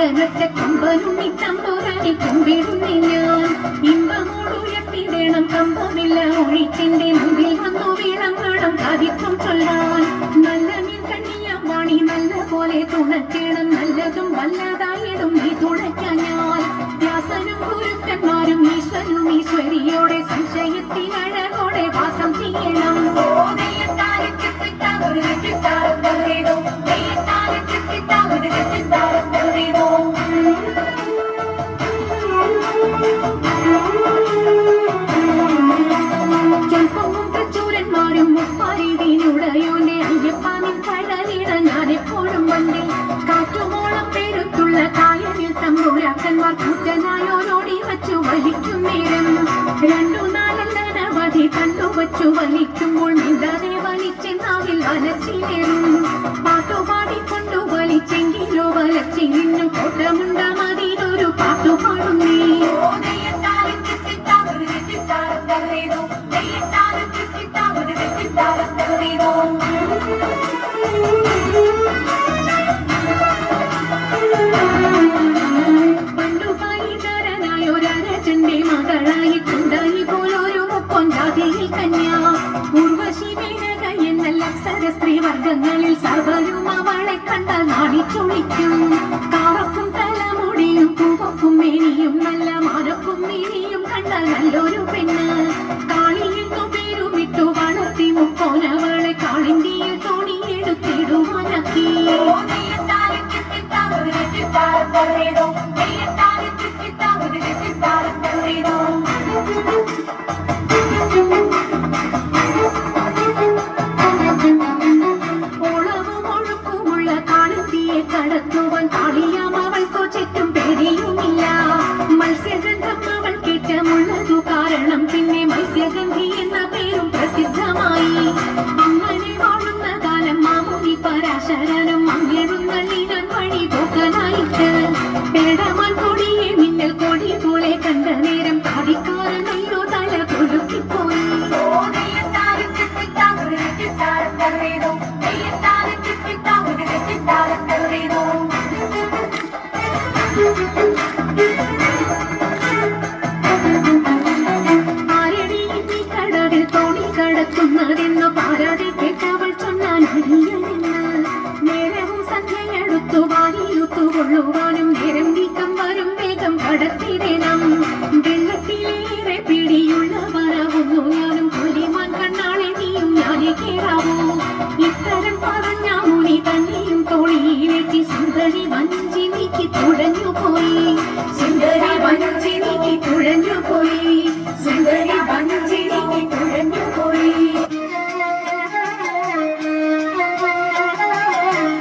കുണ്ടനൊറ്റ കമ്പനുണ്ണി തമ്പുരാനെ കുമ്പിടുന്നേ ഞാൻ. ഇമ്പമോടുയർത്തിടണം കമ്പമില്ല ഒഴിച്ചെന്റെ മുമ്പിൽ വന്നു വീഴങ്ങണം കവിത്വം ചൊല്ലാൻ. നല്ല മീൻ കണ്ണിയാം വാണി നല്ല പോലെ തുണയ്ക്കണം, നല്ലതും വല്ലതായിടും നീ തുണയ്ക്കാൻ ഞാൻ. വ്യാസനും ഗുരുക്കന്മാരും ഈശ്വരും ഈശ്വരിയോടെ സംശയത്തിനഴകോടെ വാസം ചെയ്യണം. ചെൽപ്പവും തൃച്ചൂരന്മാരും മുപ്പാരീതിനുടയോന്റെ അയ്യപ്പാനിൻ കഴലിട ഞാനെപ്പോഴും വണ്ടിൽ. കാറ്റുമോളം പെരുത്തുള്ള കായലിൽ തമ്പുരാക്കന്മാർ കൂറ്റനായോരോടി വച്ചു വലിക്കും നേരം. 2-4 അനവധി കണ്ടുവച്ചു വലിക്കുമ്പോൾ മിണ്ടാതെ വലിച്ചെന്നാവിൽ വലച്ചിലേറും. പാട്ടുപാടിക്കൊണ്ടു വലിച്ചെങ്കിലോ വലച്ചിന്നു കോട്ടമുണ്ട മതിലൊരു പാട്ടുപാടുന്നേ. പണ്ടുപാലിചരനായൊരരജന്റെ മകളായി കുണ്ടായി പോലൊരു മുക്കൊഞ്ചാതിയിൽ കന്യാ. ഉർവശി മേനക എന്നല്ല അപ്സര സ്ത്രീ വർഗങ്ങളിൽ സർവരും അവളെ കണ്ടാൽ നാടിച്ചൊളിക്കും. കാറക്കും തലമുടിയും പൂവക്കും മേനിയും നല്ല മാനക്കും മേനിയും കണ്ടാൽ നല്ലൊരു പെണ്ണ്. കാളിയെന്നു പേരുമിട്ടു വളർത്തി മുക്കോനവളെ കാളിന്തിയിൽ തോണിയെടുത്തിടുവാനാക്കി. ഓളവും ഒഴുക്കുമുള്ള കാളിന്തിയെ കടത്തുവാൻ കാളിയാം അവൾക്കോ ചുറ്റും പേടിയുമില്ല. മത്സ്യഗന്ധം അവൾ കേറ്റമുള്ളതു കാരണം പിന്നെ മത്സ്യഗന്ധി എന്ന പേരും പ്രസിദ്ധമായി. അങ്ങനെ വാഴുന്ന കാലം മാമുനി പരാശരനും അങ്ങെഴുന്നള്ളിനാൻ വഴി പോക്കനായിട്ട്. പേടമാൻ കൊടിയെ മിന്നൽ കൊടി പോലെ കണ്ട നേരം കാതിക്കാരനല്ലോ തല കൊലുക്കിപ്പോയി. ആരടിയിൽ നീ കടവിൽ തോണി കടത്തുന്നതെന്നു പാരാതെ കേട്ടവൾ ചൊന്നാൻ അടിയനെന്ന്. നേരവും സന്ധ്യയെടുത്തു വാരിയുത്തുകൊള്ളുവാനും നേരം നീക്കം വരും വേഗം കടത്തിടണം. വെള്ളത്തിലേറെ പിടിയുള്ള വരവുന്നു ഞാനും പുലിമാൻ കണ്ണാളെ നീയും ഞാനേ കേറാവൂ. ഇത്തരം പറഞ്ഞ മുനി തന്നെയും തോണിയിലെത്തി സുന്ദരി വഞ്ചി നീക്കി തുഴഞ്ഞുപോയി. സുന്ദരി വഞ്ചി നീക്കി തുഴഞ്ഞുപോയി. സുന്ദരി വഞ്ചി